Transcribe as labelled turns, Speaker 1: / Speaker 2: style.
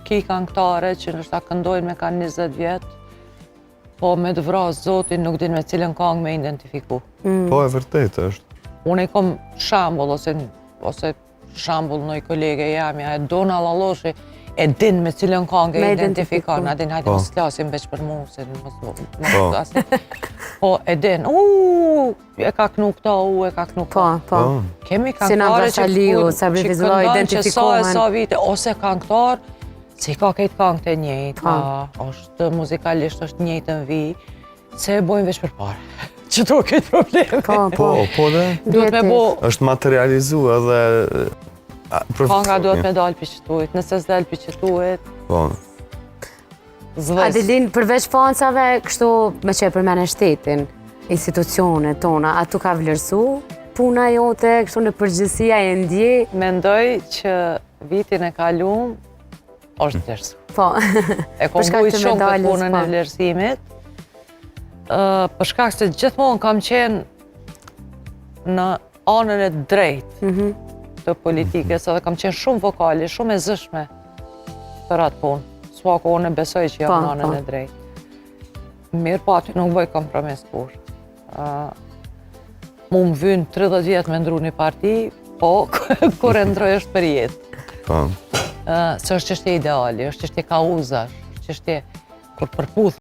Speaker 1: Ki këngëtare që nështë këndojnë me ka 20 vjetë, po me të vrasë zotin nuk din me cilën këngë me identifiku.
Speaker 2: Po, e vërtet është.
Speaker 1: Unë i kom shambull, ose shambull nëj kolege jamja, e Dona Laloshi, e din me cilën këngë e identifikon. A din, hajde mos klasim veç për mu, se mos klasim. Po, e din, e ka knu këta, e ka knu këta.
Speaker 3: Po.
Speaker 1: Kemi këngëtare që këndon që sa e sa vite, ose këngëtar, si ka këtë këngët e njëjtë, është muzikalisht është njëjtë në vi, se e bojnë veç për pare. Që to këtë probleme.
Speaker 2: Po dhe?
Speaker 1: Duhet me bo...
Speaker 2: është materializu edhe...
Speaker 1: Kënga duhet me dalë për qëtuit, nëse s'dalë për qëtuit...
Speaker 2: Po.
Speaker 3: Adelin, përveç fansave, kështu me që e përmene shtetin, institucionet tona, a tu ka vlerësu puna jote, kështu në përgjësia e ndje?
Speaker 1: Mendoj që vitin e kalum është vlerësu.
Speaker 3: Po.
Speaker 1: E kom bujt shumë për punën e vlerësimit. Për shkak se gjithmonë kam qenë në anën e drejtë të politikës, edhe kam qenë shumë vokali, shumë e zëshme për atë punë. Svako unë e besoj që jam në anën e drejtë. Mirë po aty nuk bëj kompromis kur. Mu më vynë 30 vjetë me ndru një parti, po kur e ndroj është për jetë.
Speaker 2: Po.
Speaker 1: Se është qështje ideali, është qështje kauzash, është qështje kur përputh